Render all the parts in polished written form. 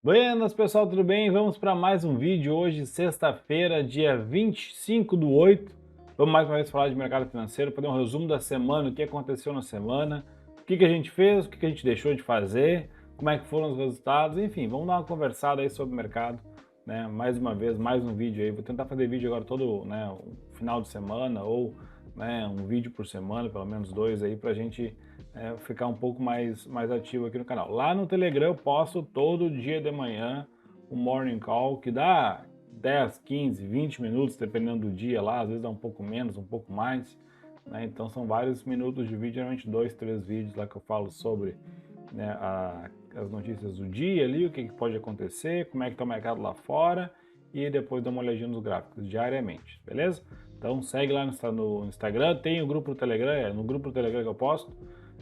Buenas pessoal, tudo bem? Vamos para mais um vídeo hoje, sexta-feira, dia 25/8. Vamos mais uma vez falar de mercado financeiro, fazer um resumo da semana, o que aconteceu na semana, o que a gente fez, o que a gente deixou de fazer, como é que foram os resultados, enfim, vamos dar uma conversada aí sobre o mercado, né? Mais uma vez, mais um vídeo aí. Vou tentar fazer vídeo agora todo, né, um final de semana ou, né, um vídeo por semana, pelo menos dois aí, para a gente ficar um pouco mais ativo aqui no canal. Lá no Telegram eu posto todo dia de manhã um morning call que dá 10, 15, 20 minutos, dependendo do dia lá, às vezes dá um pouco menos, um pouco mais, né? Então são vários minutos de vídeo, geralmente 2, 3 vídeos lá que eu falo sobre, né, as notícias do dia ali, o que pode acontecer, como é que está o mercado lá fora e depois dá uma olhadinha nos gráficos diariamente, beleza? Então segue lá no Instagram, tem o grupo do Telegram, é no grupo do Telegram que eu posto,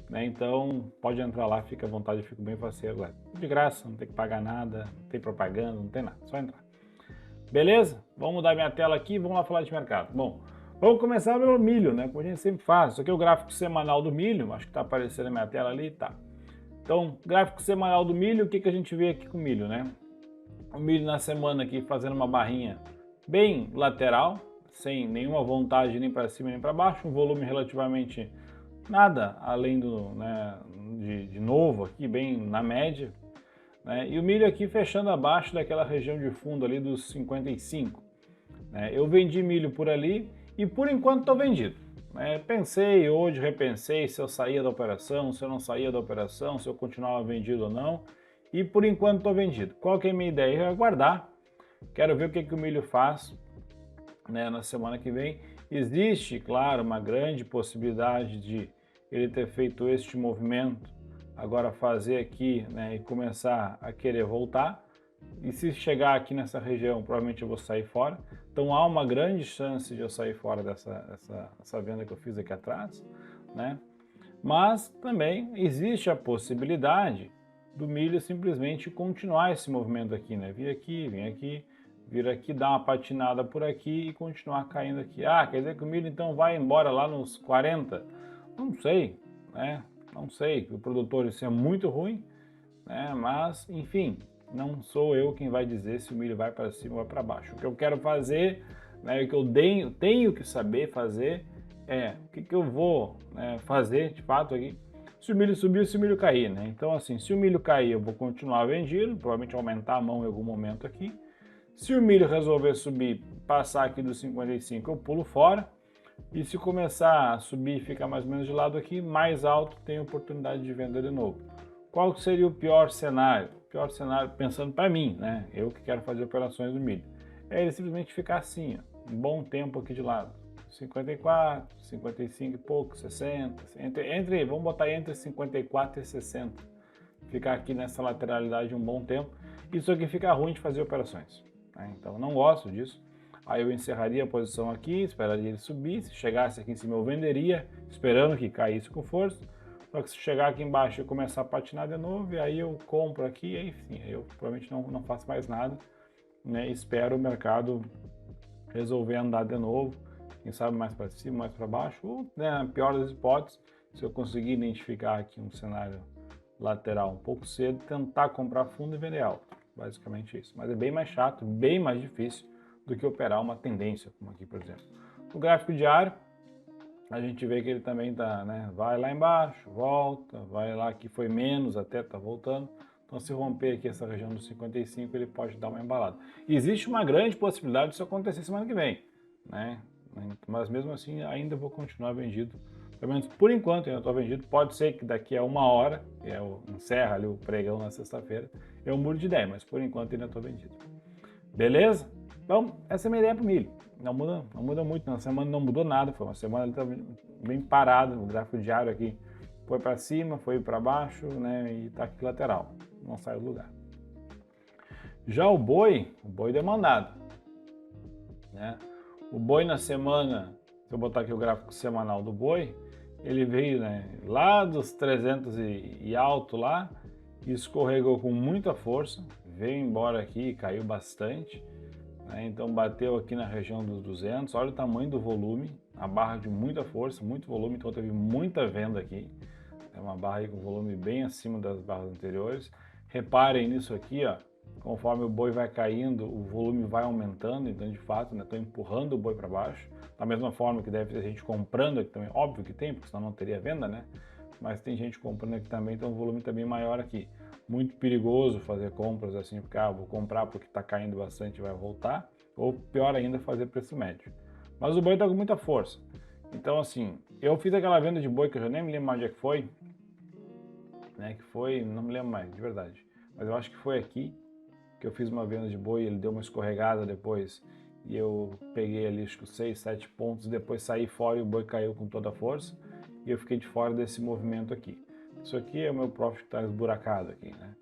né? Então pode entrar lá, fica à vontade, eu fico bem faceiro lá. De graça, não tem que pagar nada, não tem propaganda, não tem nada, só entrar. Beleza? Vamos mudar minha tela aqui e vamos lá falar de mercado. Bom, vamos começar pelo milho, né? Como a gente sempre faz. Isso aqui é o gráfico semanal do milho, acho que está aparecendo na minha tela ali, tá. Então, gráfico semanal do milho, o que a gente vê aqui com o milho, né? O milho na semana aqui fazendo uma barrinha bem lateral, sem nenhuma vontade nem para cima nem para baixo, um volume relativamente nada além do, né, de novo aqui, bem na média, né? E o milho aqui fechando abaixo daquela região de fundo ali dos 55, né? Eu vendi milho por ali e por enquanto estou vendido, né? Pensei hoje, repensei se eu saía da operação, se eu não saía da operação, se eu continuava vendido ou não, e por enquanto estou vendido. Qual que é a minha ideia? É aguardar, quero ver o que o milho faz, né, na semana que vem. Existe, claro, uma grande possibilidade de ele ter feito este movimento, agora fazer aqui, né, e começar a querer voltar. E se chegar aqui nessa região, provavelmente eu vou sair fora. Então há uma grande chance de eu sair fora dessa venda que eu fiz aqui atrás, né? Mas também existe a possibilidade do milho simplesmente continuar esse movimento aqui, né? Vir aqui, vir aqui, dar uma patinada por aqui e continuar caindo aqui. Ah, quer dizer que o milho então vai embora lá nos 40? Não sei, né? Não sei, o produtor isso é muito ruim, né? Mas, enfim, não sou eu quem vai dizer se o milho vai para cima ou vai para baixo. O que eu quero fazer, né, o que eu tenho que saber fazer é o que eu vou, né, fazer de fato aqui. Se o milho subir, se o milho cair, né? Então, assim, se o milho cair, eu vou continuar vendido, provavelmente aumentar a mão em algum momento aqui. Se o milho resolver subir, passar aqui dos 55, eu pulo fora. E se começar a subir e ficar mais ou menos de lado aqui, mais alto, tem oportunidade de venda de novo. Qual seria o pior cenário? O pior cenário, pensando para mim, né? Eu que quero fazer operações no milho, é ele simplesmente ficar assim, ó, um bom tempo aqui de lado. 54, 55 e pouco, 60, vamos botar entre 54 e 60. Ficar aqui nessa lateralidade um bom tempo. Isso aqui fica ruim de fazer operações, né? Então não gosto disso. Aí eu encerraria a posição aqui, esperaria ele subir. Se chegasse aqui em cima eu venderia, esperando que caísse com força. Só que se chegar aqui embaixo e começar a patinar de novo, e aí eu compro aqui, aí sim, eu provavelmente não faço mais nada, né? Espero o mercado resolver andar de novo, quem sabe mais para cima, mais para baixo, ou, né, na pior das hipóteses, se eu conseguir identificar aqui um cenário lateral um pouco cedo, tentar comprar fundo e vender alto, basicamente isso. Mas é bem mais chato, bem mais difícil do que operar uma tendência, como aqui, por exemplo. No gráfico diário, a gente vê que ele também tá, né, vai lá embaixo, volta, vai lá que foi menos, até tá voltando. Então, se romper aqui essa região dos 55, ele pode dar uma embalada. Existe uma grande possibilidade disso acontecer semana que vem, né? Mas mesmo assim, ainda vou continuar vendido. Pelo menos por enquanto, ainda estou vendido. Pode ser que daqui a uma hora, que é encerra ali o pregão na sexta-feira, eu mudo de ideia, mas por enquanto ainda estou vendido. Beleza? Então, essa é a minha ideia para o milho. Não muda muito, na semana não mudou nada, foi uma semana ele tá bem parado, o gráfico diário aqui foi para cima, foi para baixo, né, e está aqui lateral, não sai do lugar. Já o boi demandado, né? O boi na semana, se eu botar aqui o gráfico semanal do boi, ele veio, né, lá dos 300 e alto lá, e escorregou com muita força, veio embora aqui e caiu bastante, né? Então bateu aqui na região dos 200, olha o tamanho do volume, a barra de muita força, muito volume, então teve muita venda aqui, é uma barra aí com volume bem acima das barras anteriores. Reparem nisso aqui, ó, conforme o boi vai caindo, o volume vai aumentando, então de fato, né, estou empurrando o boi para baixo, da mesma forma que deve ter gente comprando aqui também, óbvio que tem, porque senão não teria venda, né? Mas tem gente comprando aqui também, então o volume também maior aqui. Muito perigoso fazer compras assim, porque vou comprar porque está caindo bastante e vai voltar, ou pior ainda, fazer preço médio. Mas o boi está com muita força. Então assim, eu fiz aquela venda de boi que eu já nem me lembro mais onde é que foi, né? Que foi, não me lembro mais, de verdade. Mas eu acho que foi aqui que eu fiz uma venda de boi, ele deu uma escorregada depois e eu peguei ali acho que 6, 7 pontos, depois saí fora e o boi caiu com toda a força e eu fiquei de fora desse movimento aqui. Isso aqui é o meu profit que está esburacado aqui, né?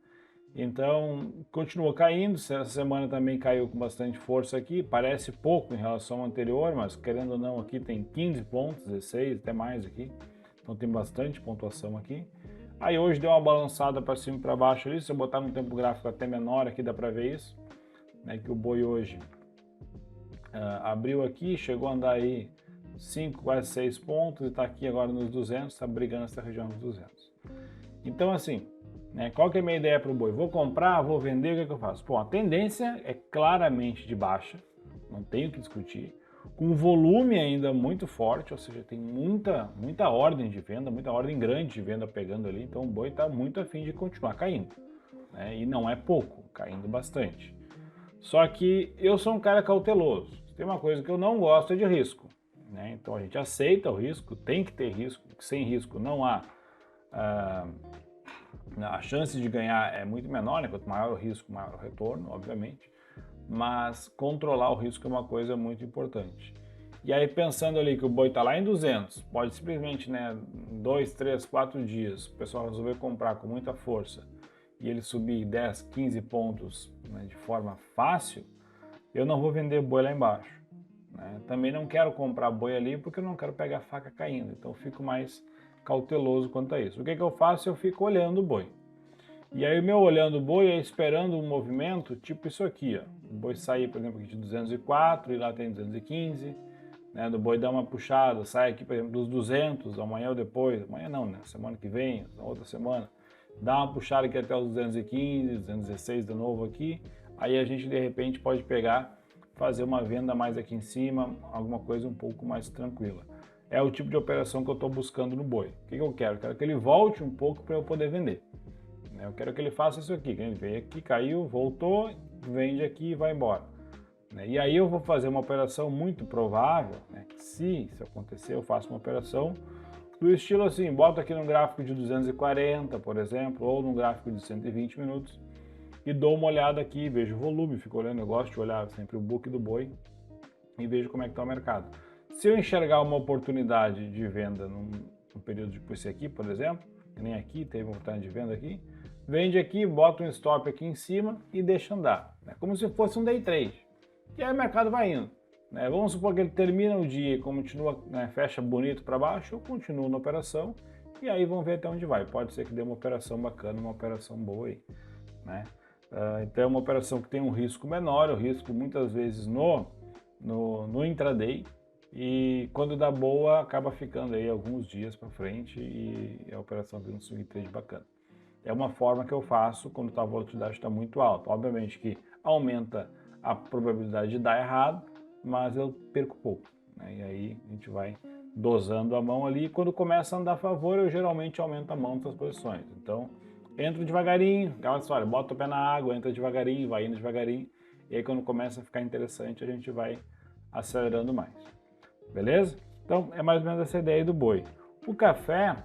Então, continuou caindo, essa semana também caiu com bastante força aqui, parece pouco em relação ao anterior, mas querendo ou não aqui tem 15 pontos, 16, até mais aqui, então tem bastante pontuação aqui. Aí hoje deu uma balançada para cima e para baixo ali, se eu botar no tempo gráfico até menor aqui dá para ver isso, né, que o boi hoje abriu aqui, chegou a andar aí 5, quase 6 pontos e está aqui agora nos 200, está brigando nessa região dos 200. Então assim, né, qual que é a minha ideia para o boi? Vou comprar, vou vender, o que é que eu faço? Bom, a tendência é claramente de baixa, não tenho o que discutir, com volume ainda muito forte, ou seja, tem muita ordem de venda, muita ordem grande de venda pegando ali, então o boi está muito afim de continuar caindo, né? E não é pouco, caindo bastante. Só que eu sou um cara cauteloso, tem uma coisa que eu não gosto é de risco, né? Então a gente aceita o risco, tem que ter risco, sem risco não há... a chance de ganhar é muito menor, né? Quanto maior o risco, maior o retorno, obviamente, mas controlar o risco é uma coisa muito importante. E aí pensando ali que o boi está lá em 200, pode simplesmente, né, 2, 3, 4 dias, o pessoal resolver comprar com muita força e ele subir 10, 15 pontos, né, de forma fácil, eu não vou vender boi lá embaixo, né? Também não quero comprar boi ali porque eu não quero pegar a faca caindo, então eu fico mais cauteloso quanto a isso. O que eu faço? Eu fico olhando o boi. E aí o meu olhando o boi é esperando um movimento tipo isso aqui, ó. O boi sair, por exemplo, aqui de 204 e lá tem 215, né? Do boi dar uma puxada, sai aqui, por exemplo, dos 200, amanhã ou depois, amanhã não, né? Semana que vem, na outra semana, dá uma puxada aqui até os 215, 216 de novo aqui, aí a gente de repente pode pegar, fazer uma venda mais aqui em cima, alguma coisa um pouco mais tranquila. É o tipo de operação que eu estou buscando no boi. O que eu quero? Eu quero que ele volte um pouco para eu poder vender. Eu quero que ele faça isso aqui, que ele veio aqui, caiu, voltou, vende aqui e vai embora. E aí eu vou fazer uma operação muito provável, né, que se isso acontecer, eu faço uma operação do estilo assim, boto aqui no gráfico de 240, por exemplo, ou no gráfico de 120 minutos, e dou uma olhada aqui, vejo o volume, fico olhando, eu gosto de olhar sempre o book do boi e vejo como é que está o mercado. Se eu enxergar uma oportunidade de venda num período tipo esse aqui, por exemplo, que nem aqui, teve uma oportunidade de venda aqui, vende aqui, bota um stop aqui em cima e deixa andar, né? Como se fosse um day trade. E aí o mercado vai indo, né? Vamos supor que ele termina o dia e continua, né, fecha bonito para baixo, eu continuo na operação e aí vamos ver até onde vai. Pode ser que dê uma operação bacana, uma operação boa aí, né? Então é uma operação que tem um risco menor, o risco muitas vezes no intraday, e quando dá boa acaba ficando aí alguns dias para frente e a operação vira um swing trade bacana. É uma forma que eu faço quando a volatilidade está muito alta. Obviamente que aumenta a probabilidade de dar errado, mas eu perco pouco, né? E aí a gente vai dosando a mão ali. E quando começa a andar a favor, eu geralmente aumento a mão das posições. Então, entro devagarinho, aquela história, bota o pé na água, entra devagarinho, vai indo devagarinho. E aí quando começa a ficar interessante, a gente vai acelerando mais. Beleza? Então, é mais ou menos essa ideia aí do boi. O café...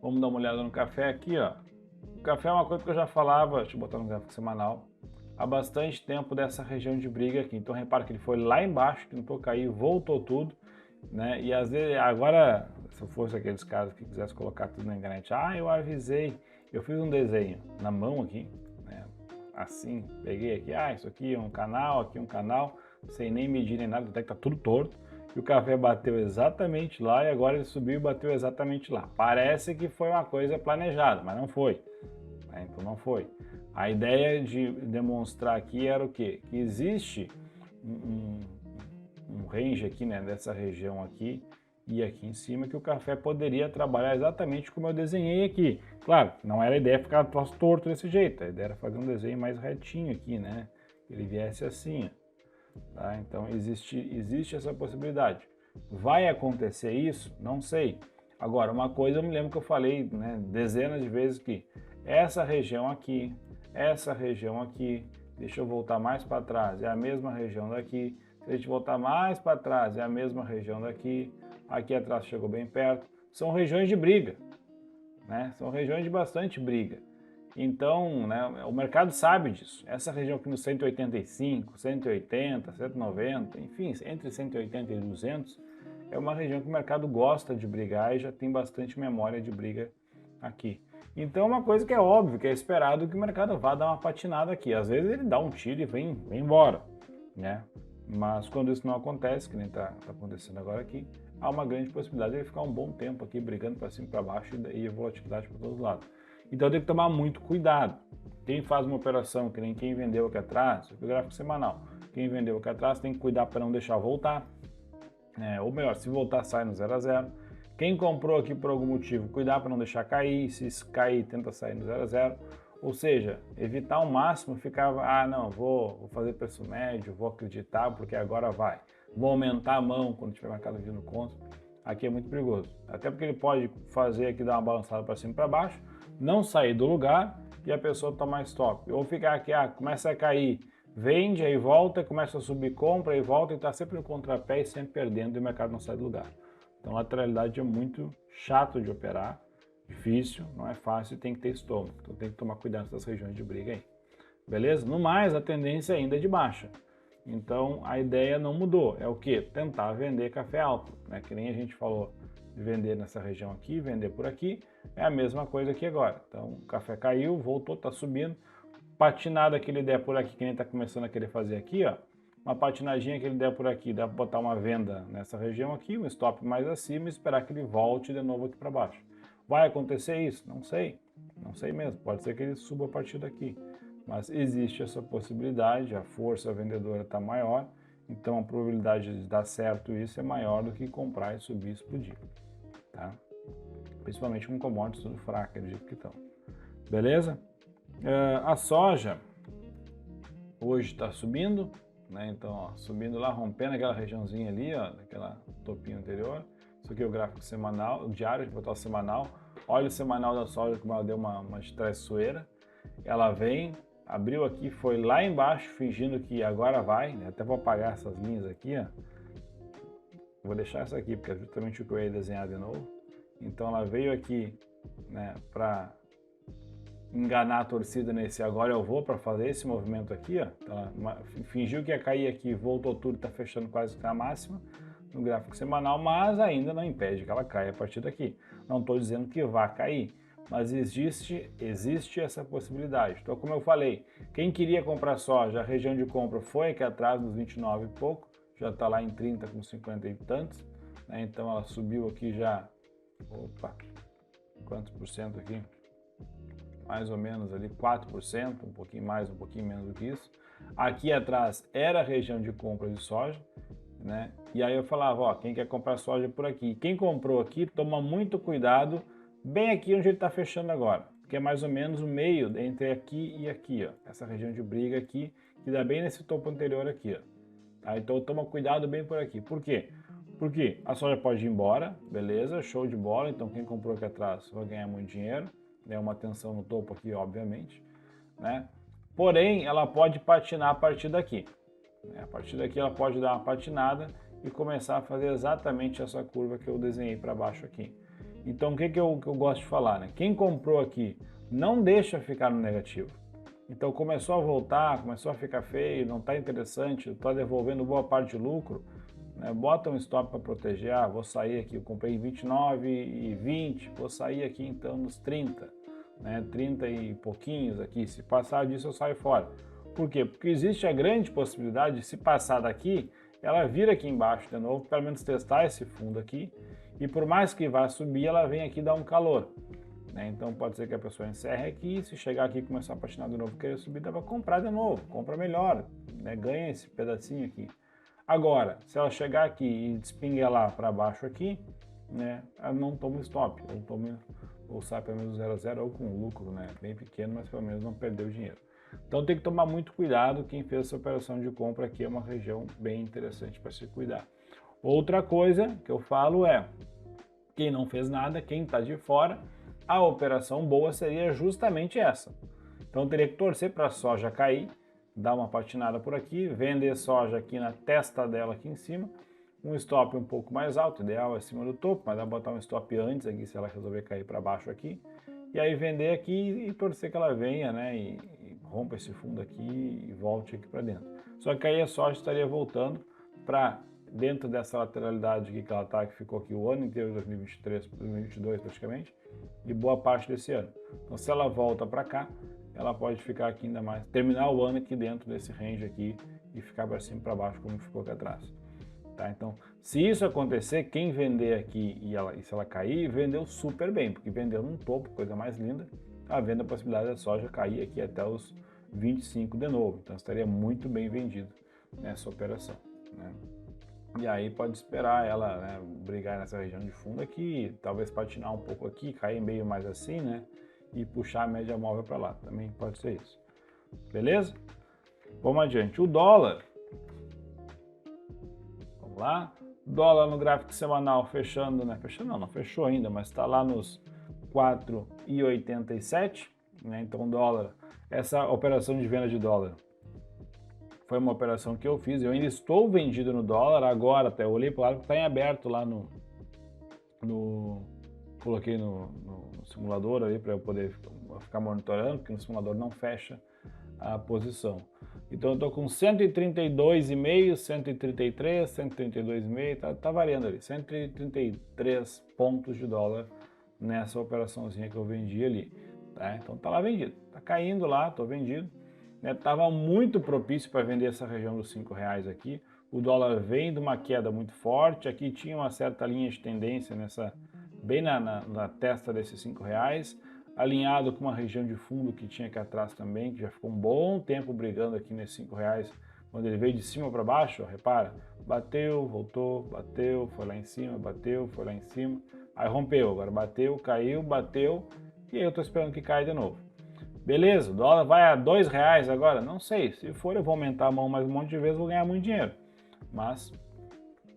Vamos dar uma olhada no café aqui, ó. O café é uma coisa que eu já falava, deixa eu botar no gráfico semanal, há bastante tempo dessa região de briga aqui. Então repara que ele foi lá embaixo, tentou cair, voltou tudo, né? E às vezes, agora, se eu fosse aqueles caras que quisessem colocar tudo na internet, eu avisei, eu fiz um desenho na mão aqui, né? Assim, peguei aqui, isso aqui é um canal, sem nem medir nem nada, até que tá tudo torto. E o café bateu exatamente lá e agora ele subiu e bateu exatamente lá. Parece que foi uma coisa planejada, mas não foi. Então não foi. A ideia de demonstrar aqui era o quê? Que existe um range aqui, né, dessa região aqui, e aqui em cima, que o café poderia trabalhar exatamente como eu desenhei aqui. Claro, não era a ideia ficar troço torto desse jeito, a ideia era fazer um desenho mais retinho aqui, né? Que ele viesse assim, ó, tá? Então existe essa possibilidade. Vai acontecer isso? Não sei. Agora, uma coisa eu me lembro que eu falei, né, dezenas de vezes que essa região aqui, deixa eu voltar mais para trás, é a mesma região daqui. Se a gente voltar mais para trás, é a mesma região daqui. Aqui atrás chegou bem perto. São regiões de briga, né? São regiões de bastante briga. Então, né, o mercado sabe disso. Essa região aqui no 185, 180, 190, enfim, entre 180 e 200, é uma região que o mercado gosta de brigar e já tem bastante memória de briga aqui. Então é uma coisa que é óbvio, que é esperado que o mercado vá dar uma patinada aqui. Às vezes ele dá um tiro e vem embora, né? Mas quando isso não acontece, que nem está acontecendo agora aqui, há uma grande possibilidade de ele ficar um bom tempo aqui brigando para cima e para baixo e volatilidade para todos os lados. Então tem que tomar muito cuidado. Quem faz uma operação, que nem quem vendeu aqui atrás, o gráfico semanal, quem vendeu aqui atrás tem que cuidar para não deixar voltar, ou melhor, se voltar sai no 0 a 0. Quem comprou aqui por algum motivo, cuidar para não deixar cair, se cair tenta sair no 0 a 0. Ou seja, evitar ao máximo ficar, não, vou fazer preço médio, vou acreditar porque agora vai. Vou aumentar a mão quando tiver mercado vindo contra. Aqui é muito perigoso. Até porque ele pode fazer aqui, dar uma balançada para cima e para baixo, não sair do lugar e a pessoa tomar stop. Ou ficar aqui, começa a cair, vende, aí volta, começa a subir, compra, e volta e está sempre no contrapé e sempre perdendo e o mercado não sai do lugar. Então lateralidade é muito chato de operar. Difícil, não é fácil, tem que ter estômago. Então tem que tomar cuidado nessas regiões de briga aí. Beleza? No mais, a tendência ainda é de baixa. Então a ideia não mudou. É o que? Tentar vender café alto, né? Que nem a gente falou de vender nessa região aqui, vender por aqui. É a mesma coisa aqui agora. Então o café caiu, voltou, está subindo. Patinada que ele der por aqui, que nem está começando a querer fazer aqui, ó. Uma patinadinha que ele der por aqui, dá para botar uma venda nessa região aqui, um stop mais acima e esperar que ele volte de novo aqui para baixo. Vai acontecer isso? Não sei. Não sei mesmo. Pode ser que ele suba a partir daqui. Mas existe essa possibilidade, a força vendedora está maior, então a probabilidade de dar certo isso é maior do que comprar e subir e explodir. Tá? Principalmente com commodities tudo fraco, do jeito que estão. Beleza? A soja hoje está subindo, né? Então, ó, subindo lá, rompendo aquela regiãozinha ali, ó, daquela topinho anterior. Isso aqui é o gráfico semanal, o diário, vou botar o semanal. Olha o semanal da soja, como ela deu uma de traiçoeira. Ela vem, abriu aqui, foi lá embaixo, fingindo que agora vai, né? Até vou apagar essas linhas aqui, ó. Vou deixar essa aqui, porque é justamente o que eu ia desenhar de novo. Então ela veio aqui, né, para enganar a torcida nesse agora eu vou, para fazer esse movimento aqui, ó. Então, ela fingiu que ia cair aqui, voltou tudo, está fechando quase na máxima no gráfico semanal, mas ainda não impede que ela caia a partir daqui. Não estou dizendo que vai cair, mas existe essa possibilidade. Então, como eu falei, quem queria comprar soja, a região de compra foi aqui atrás, nos 29 e pouco, já está lá em 30 com 50 e tantos, né? Então ela subiu aqui já, opa, quantos por cento aqui? Mais ou menos ali 4%, um pouquinho mais, um pouquinho menos do que isso. Aqui atrás era a região de compra de soja, né? E aí eu falava, ó, quem quer comprar soja por aqui? Quem comprou aqui, toma muito cuidado, bem aqui onde ele está fechando agora, que é mais ou menos o meio entre aqui e aqui, ó, essa região de briga aqui, que dá bem nesse topo anterior aqui, ó. Tá? Então toma cuidado bem por aqui. Por quê? Porque a soja pode ir embora, beleza, show de bola, então quem comprou aqui atrás vai ganhar muito dinheiro, né? Uma tensão no topo aqui, obviamente, né? Porém, ela pode patinar a partir daqui. A partir daqui ela pode dar uma patinada e começar a fazer exatamente essa curva que eu desenhei para baixo aqui. Então o que eu gosto de falar, né? Quem comprou aqui, não deixa ficar no negativo. Então começou a voltar, começou a ficar feio, não está interessante, está devolvendo boa parte de lucro, né? Bota um stop para proteger, vou sair aqui, eu comprei em 29 e 20, vou sair aqui então nos 30, né? 30 e pouquinhos aqui, se passar disso eu saio fora. Por quê? Porque existe a grande possibilidade de, se passar daqui, ela vir aqui embaixo de novo, pelo menos testar esse fundo aqui, e por mais que vá subir, ela vem aqui dar um calor, né? Então pode ser que a pessoa encerre aqui, se chegar aqui e começar a patinar de novo, querer subir, dá para comprar de novo, compra melhor, né? Ganha esse pedacinho aqui. Agora, se ela chegar aqui e despinguelar para baixo aqui, né, ela não toma stop, ou sai pelo menos 0 a 0 ou com lucro, né, bem pequeno, mas pelo menos não perdeu dinheiro. Então tem que tomar muito cuidado, quem fez essa operação de compra aqui é uma região bem interessante para se cuidar. Outra coisa que eu falo é, quem não fez nada, quem está de fora, a operação boa seria justamente essa. Então teria que torcer para a soja cair, dar uma patinada por aqui, vender soja aqui na testa dela aqui em cima, um stop um pouco mais alto, ideal acima do topo, mas dá para botar um stop antes aqui se ela resolver cair para baixo aqui, e aí vender aqui e torcer que ela venha, né, e rompa esse fundo aqui e volte aqui para dentro. Só que aí a soja estaria voltando para dentro dessa lateralidade aqui que ela está, que ficou aqui o ano inteiro de 2023, 2022 praticamente, e boa parte desse ano. Então se ela volta para cá, ela pode ficar aqui ainda mais, terminar o ano aqui dentro desse range aqui e ficar para cima e para baixo como ficou aqui atrás. Tá? Então, se isso acontecer, quem vender aqui e se ela cair, vendeu super bem, porque vendeu num topo, coisa mais linda, tá vendo a possibilidade da soja cair aqui até os 25 de novo. Então estaria muito bem vendido nessa operação, né? E aí pode esperar ela, né, brigar nessa região de fundo aqui, talvez patinar um pouco aqui, cair meio mais assim, né? E puxar a média móvel para lá, também pode ser isso. Beleza? Vamos adiante. O dólar. Vamos lá. Dólar no gráfico semanal fechando, né? Fechando não fechou ainda, mas está lá nos 4,87, né? Então dólar, essa operação de venda de dólar foi uma operação que eu fiz, eu ainda estou vendido no dólar agora, até eu olhei para o lado que está em aberto lá coloquei no simulador ali para eu poder ficar monitorando, porque no simulador não fecha a posição. Então eu estou com 132,5, 133, 132,5, tá variando ali, 133 pontos de dólar nessa operaçãozinha que eu vendi ali, tá? Então tá lá vendido, tá caindo lá, tô vendido, né? Tava muito propício para vender essa região dos R$5 aqui, o dólar vem de uma queda muito forte, aqui tinha uma certa linha de tendência bem na testa desses R$5, alinhado com uma região de fundo que tinha aqui atrás também, que já ficou um bom tempo brigando aqui nesses R$5, quando ele veio de cima para baixo, ó, repara, bateu, voltou, bateu, foi lá em cima, bateu, foi lá em cima, aí rompeu, agora bateu, caiu, bateu, e aí eu estou esperando que caia de novo. Beleza, o dólar vai a R$2 agora? Não sei, se for eu vou aumentar a mão mais um monte de vezes, vou ganhar muito dinheiro, mas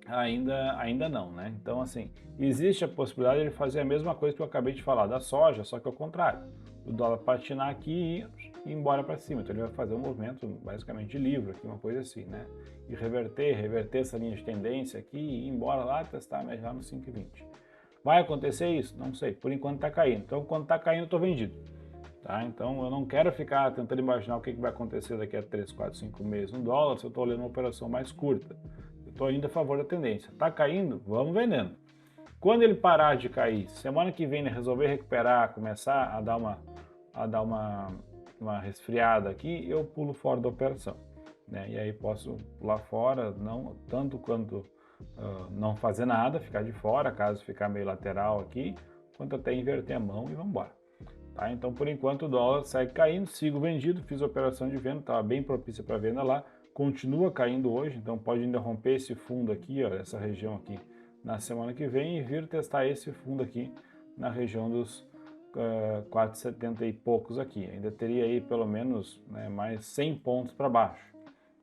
ainda não, né? Então, assim, existe a possibilidade de fazer a mesma coisa que eu acabei de falar da soja, só que ao contrário. O dólar patinar aqui e ir embora para cima. Então, ele vai fazer um movimento basicamente de livro, aqui, uma coisa assim, né? E reverter essa linha de tendência aqui e ir embora lá, testar já no 5,20. Vai acontecer isso? Não sei. Por enquanto está caindo. Então, quando está caindo, eu estou vendido. Tá? Então, eu não quero ficar tentando imaginar o que vai acontecer daqui a 3, 4, 5 meses no dólar se eu estou olhando uma operação mais curta. Estou ainda a favor da tendência. Está caindo? Vamos vendendo. Quando ele parar de cair, semana que vem ele resolver recuperar, começar a dar uma resfriada aqui, eu pulo fora da operação, né? E aí posso pular fora, não tanto quanto não fazer nada, ficar de fora, caso ficar meio lateral aqui, quanto até inverter a mão e vamos embora. Tá? Então, por enquanto, o dólar segue caindo, sigo vendido, fiz a operação de venda, estava bem propícia para venda lá, continua caindo hoje, então pode ainda romper esse fundo aqui, ó, essa região aqui, na semana que vem e vir testar esse fundo aqui na região dos 4,70 e poucos aqui. Ainda teria aí pelo menos, né, mais 100 pontos para baixo,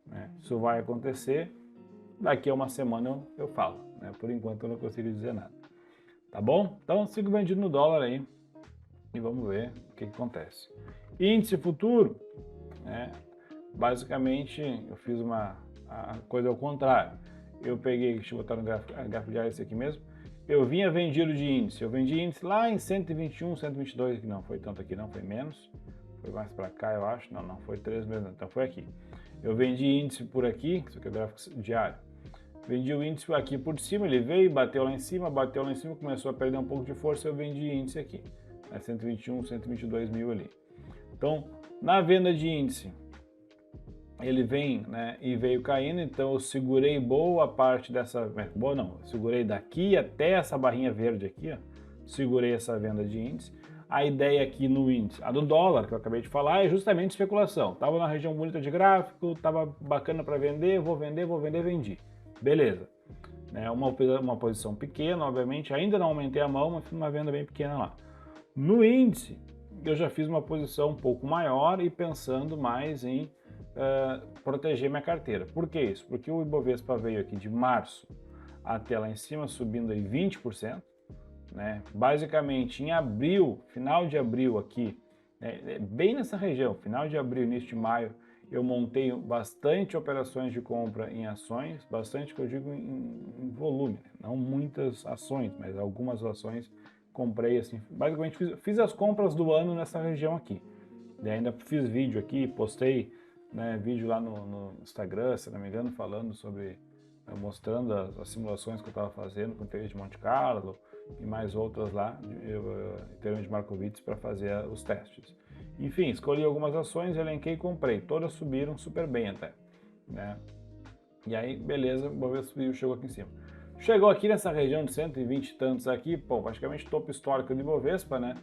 né? Isso vai acontecer, daqui a uma semana eu falo, né? Por enquanto eu não consigo dizer nada. Tá bom? Então sigo vendido no dólar aí e vamos ver o que acontece. Índice futuro, né? Basicamente, eu fiz a coisa ao contrário. Eu peguei, deixa eu botar no gráfico diário esse aqui mesmo, eu vinha vendido de índice. Eu vendi índice lá em 121, 122, que não foi tanto aqui não, foi menos. Foi mais para cá, eu acho. Não foi 3 meses, então foi aqui. Eu vendi índice por aqui, isso aqui é o gráfico diário. Vendi o índice aqui por cima, ele veio, bateu lá em cima, começou a perder um pouco de força, eu vendi índice aqui. 121, 122 mil ali. Então, na venda de índice, ele vem, né, e veio caindo, então eu segurei boa parte dessa, boa não, segurei daqui até essa barrinha verde aqui, ó, segurei essa venda de índice. A ideia aqui no índice, a do dólar que eu acabei de falar, é justamente especulação. Tava na região bonita de gráfico, tava bacana para vender, vou vender, vendi. Beleza. Né, uma posição pequena, obviamente, ainda não aumentei a mão, mas fiz uma venda bem pequena lá. No índice, eu já fiz uma posição um pouco maior e pensando mais em proteger minha carteira. Por que isso? Porque o Ibovespa veio aqui de março até lá em cima, subindo aí 20%, né? Basicamente em abril, final de abril aqui, bem nessa região, final de abril, início de maio, eu montei bastante operações de compra em ações, bastante que eu digo em volume, né? Não muitas ações, mas algumas ações comprei assim, basicamente fiz as compras do ano nessa região aqui. E ainda fiz vídeo aqui, postei, né, vídeo lá no Instagram, se não me engano, falando sobre, mostrando as simulações que eu estava fazendo com o interesse de Monte Carlo e mais outras lá, em termos de Markowitz, para fazer os testes. Enfim, escolhi algumas ações, elenquei e comprei. Todas subiram super bem até, né? E aí, beleza, o Bovespa subiu, chegou aqui em cima. Chegou aqui nessa região de 120 e tantos aqui, pô, praticamente topo histórico de Bovespa, né?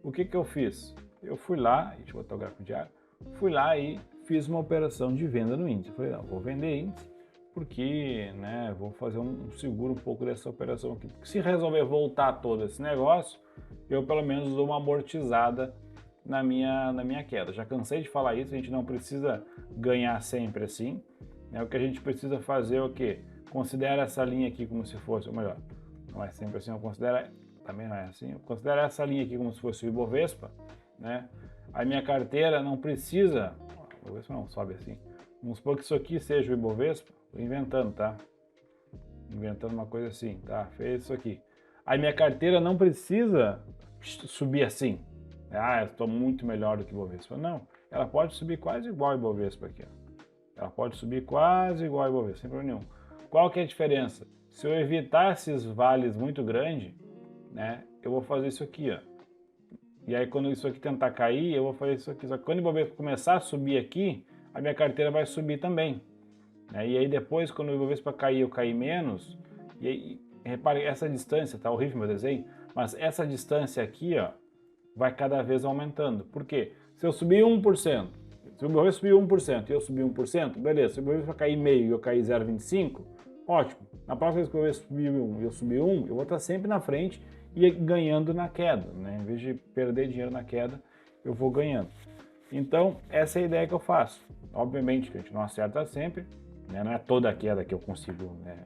O que que eu fiz? Eu fui lá, deixa eu botar o gráfico diário, fui lá e fiz uma operação de venda no índice. Falei, não, vou vender índice porque, né, vou fazer um seguro um pouco dessa operação aqui. Porque se resolver voltar todo esse negócio, eu pelo menos dou uma amortizada na minha queda. Já cansei de falar isso, a gente não precisa ganhar sempre assim. Né? O que a gente precisa fazer é o quê? Considera essa linha aqui como se fosse, ou melhor, não é sempre assim, eu considero, também não é assim, eu considero essa linha aqui como se fosse o Ibovespa, né? A minha carteira não precisa, o Ibovespa não sobe assim, vamos supor que isso aqui seja o Ibovespa, tô inventando, tá? Inventando uma coisa assim, tá? Fez isso aqui. A minha carteira não precisa subir assim. Ah, eu estou muito melhor do que o Ibovespa. Não, ela pode subir quase igual ao Ibovespa aqui, ó. Ela pode subir quase igual ao Ibovespa, sem problema nenhum. Qual que é a diferença? Se eu evitar esses vales muito grandes, né, eu vou fazer isso aqui, ó. E aí quando isso aqui tentar cair, eu vou fazer isso aqui. Só que quando o Ibovespa começar a subir aqui, a minha carteira vai subir também. Né? E aí depois, quando o Ibovespa cair, eu cair menos. E aí, repare, essa distância, tá horrível meu desenho, mas essa distância aqui, ó, vai cada vez aumentando. Por quê? Se eu subir 1%, se o Ibovespa subir 1% e eu subir 1%, beleza. Se o Ibovespa cair meio e eu cair 0,25%, ótimo. Na próxima vez que o Ibovespa subir 1 e eu subir 1, eu vou estar sempre na frente e ganhando na queda. Né? Em vez de perder dinheiro na queda, eu vou ganhando. Então, essa é a ideia que eu faço. Obviamente que a gente não acerta sempre, né? Não é toda a queda que eu consigo, né,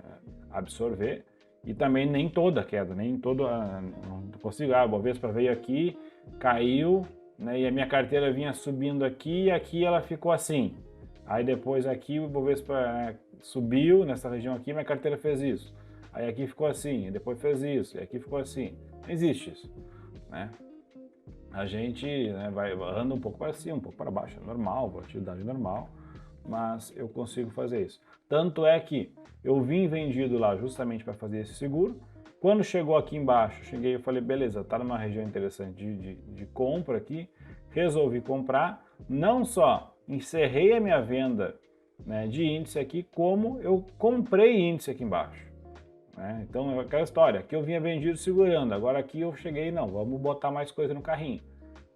absorver, e também nem toda a queda, nem toda, não consigo, o Ibovespa veio aqui, caiu, né, e a minha carteira vinha subindo aqui e aqui ela ficou assim. Aí depois aqui o Ibovespa, né, subiu nessa região aqui, minha carteira fez isso. Aí aqui ficou assim, e depois fez isso, e aqui ficou assim. Não existe isso, né? A gente, né, anda um pouco para cima, um pouco para baixo, é normal, volatilidade normal, mas eu consigo fazer isso. Tanto é que eu vim vendido lá justamente para fazer esse seguro. Quando chegou aqui embaixo, cheguei e falei, beleza, tá numa região interessante de compra aqui, resolvi comprar. Não só encerrei a minha venda, né, de índice aqui, como eu comprei índice aqui embaixo. Né? Então, é aquela história, aqui eu vinha vendido segurando, agora aqui eu cheguei, não, vamos botar mais coisa no carrinho.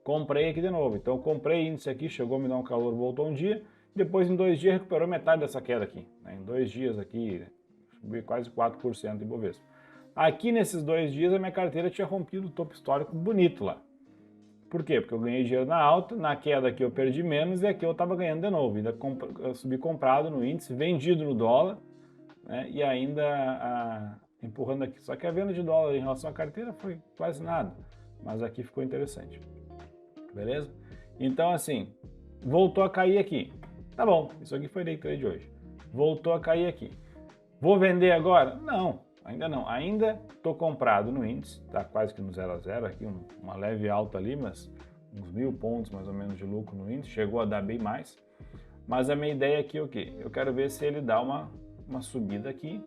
Comprei aqui de novo, então eu comprei índice aqui, chegou a me dar um calor, voltou um dia, depois em 2 dias recuperou metade dessa queda aqui. Né? Em 2 dias aqui, subi quase 4% de Ibovespa. Aqui nesses 2 dias a minha carteira tinha rompido o topo histórico bonito lá. Por quê? Porque eu ganhei dinheiro na alta, na queda aqui eu perdi menos e aqui eu estava ganhando de novo. Ainda eu subi comprado no índice, vendido no dólar, né? E ainda empurrando aqui. Só que a venda de dólar em relação à carteira foi quase nada, mas aqui ficou interessante. Beleza? Então assim, voltou a cair aqui. Tá bom, isso aqui foi day trade hoje. Voltou a cair aqui. Vou vender agora? Não, ainda não. Ainda estou comprado no índice, tá quase que no 0 a 0 aqui, uma leve alta ali, mas uns 1.000 pontos mais ou menos de lucro no índice, chegou a dar bem mais. Mas a minha ideia aqui é o quê? Eu quero ver se ele dá uma subida aqui,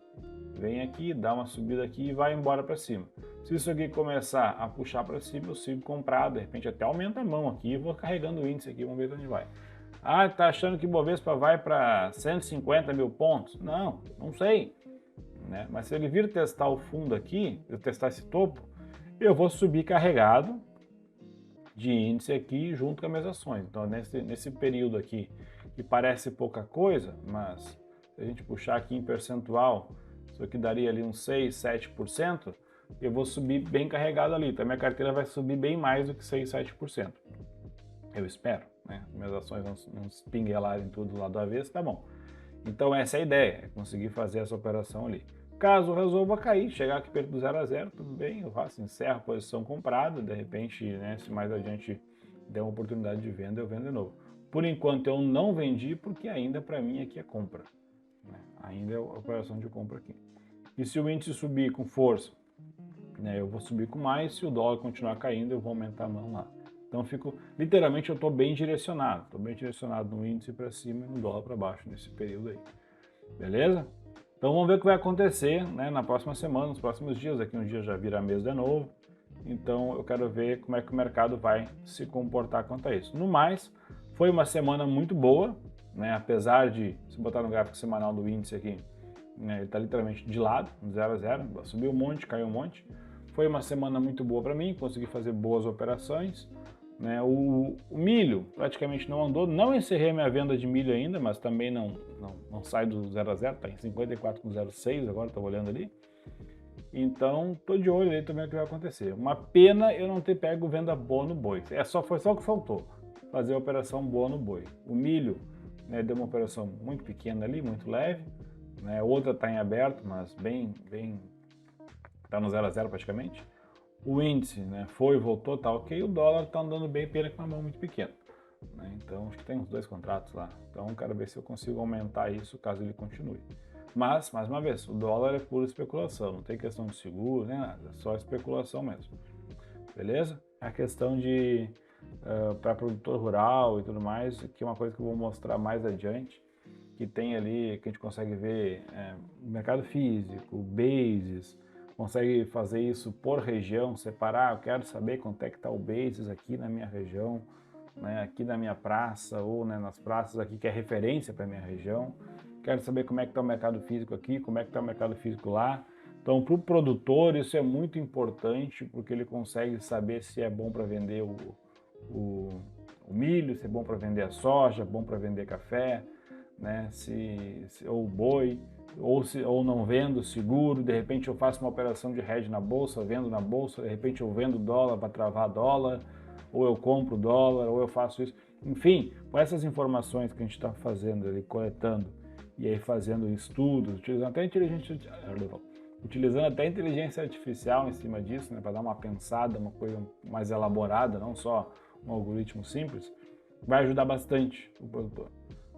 vem aqui, dá uma subida aqui e vai embora para cima. Se isso aqui começar a puxar para cima, eu sigo comprado, de repente até aumenta a mão aqui e vou carregando o índice aqui, vamos ver onde vai. Ah, tá achando que o Bovespa vai para 150 mil pontos? Não, não sei. Né? Mas se ele vir testar o fundo aqui, eu testar esse topo, eu vou subir carregado de índice aqui junto com as minhas ações. Então, nesse período aqui, que parece pouca coisa, mas se a gente puxar aqui em percentual, isso aqui daria ali uns 6, 7%, eu vou subir bem carregado ali. Então, minha carteira vai subir bem mais do que 6, 7%. Eu espero, né? Minhas ações não espinguelarem tudo lá do avesso, tá bom. Então, essa é a ideia, é conseguir fazer essa operação ali. Caso resolva cair, chegar aqui perto do 0 a 0, tudo bem, eu faço, encerro a posição comprada, de repente, né, se mais adiante der uma oportunidade de venda, eu vendo de novo. Por enquanto eu não vendi, porque ainda para mim aqui é compra, né? Ainda é a operação de compra aqui. E se o índice subir com força, né, eu vou subir com mais, se o dólar continuar caindo, eu vou aumentar a mão lá. Então literalmente eu estou bem direcionado no índice para cima e no dólar para baixo nesse período aí. Beleza? Então vamos ver o que vai acontecer, né, na próxima semana, nos próximos dias. Daqui uns dias já vira mês de novo. Então eu quero ver como é que o mercado vai se comportar quanto a isso. No mais, foi uma semana muito boa, né, apesar de, se botar no gráfico semanal do índice aqui, né, ele está literalmente de lado, 0 a 0, subiu um monte, caiu um monte. Foi uma semana muito boa para mim, consegui fazer boas operações. Né, o milho praticamente não andou, não encerrei minha venda de milho ainda, mas também não sai do 0 a 0, está em 54,06 agora, estou olhando ali. Então, estou de olho aí também o que vai acontecer. Uma pena eu não ter pego venda boa no boi. Foi só o que faltou, fazer a operação boa no boi. O milho, né, deu uma operação muito pequena ali, muito leve. Né, outra está em aberto, mas está no 0 a 0 praticamente. O índice, né, foi e voltou, tá ok, o dólar tá andando bem, pena com uma mão muito pequena. Né, então, acho que tem uns 2 contratos lá. Então, quero ver se eu consigo aumentar isso caso ele continue. Mas, mais uma vez, o dólar é pura especulação, não tem questão de seguro, nem nada, é só especulação mesmo. Beleza? A questão de para produtor rural e tudo mais, que é uma coisa que eu vou mostrar mais adiante, que tem ali, que a gente consegue ver mercado físico, bases, consegue fazer isso por região, separar, eu quero saber quanto é que está o basis aqui na minha região, né, aqui na minha praça, ou né, nas praças aqui que é referência para a minha região. Quero saber como é que está o mercado físico aqui, como é que está o mercado físico lá. Então, para o produtor, isso é muito importante, porque ele consegue saber se é bom para vender o milho, se é bom para vender a soja, bom para vender café, né, ou boi, ou não vendo, seguro, de repente eu faço uma operação de hedge na bolsa, vendo na bolsa, de repente eu vendo dólar para travar dólar, ou eu compro dólar, ou eu faço isso. Enfim, com essas informações que a gente está fazendo ali, coletando, e aí fazendo estudos, utilizando até inteligência artificial em cima disso, né, para dar uma pensada, uma coisa mais elaborada, não só um algoritmo simples, vai ajudar bastante o produtor.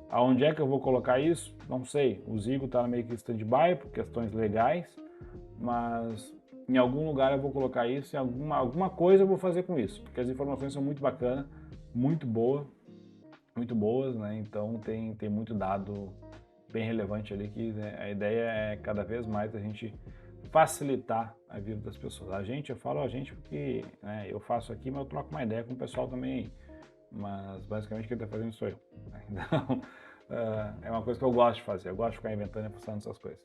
Aonde é que eu vou colocar isso? Não sei. O Zigo está meio que stand-by por questões legais, mas em algum lugar eu vou colocar isso, em alguma coisa eu vou fazer com isso, porque as informações são muito bacanas, muito boas, né? Então tem muito dado bem relevante ali que, né, a ideia é cada vez mais a gente facilitar a vida das pessoas. Eu falo a gente porque, né, eu faço aqui, mas eu troco uma ideia com o pessoal também, mas basicamente quem está fazendo sou eu. Então, é uma coisa que eu gosto de fazer, eu gosto de ficar inventando e postando essas coisas.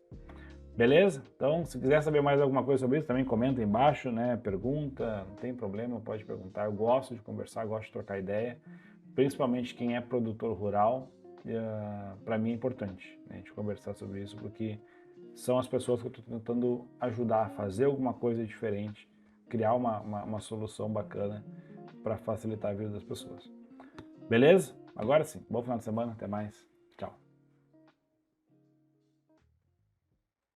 Beleza? Então, se quiser saber mais alguma coisa sobre isso, também comenta aí embaixo, né? Pergunta, não tem problema, pode perguntar. Eu gosto de conversar, gosto de trocar ideia, principalmente quem é produtor rural, para mim é importante, né, a gente conversar sobre isso, porque são as pessoas que eu estou tentando ajudar a fazer alguma coisa diferente, criar uma solução bacana para facilitar a vida das pessoas. Beleza? Agora sim, bom final de semana, até mais.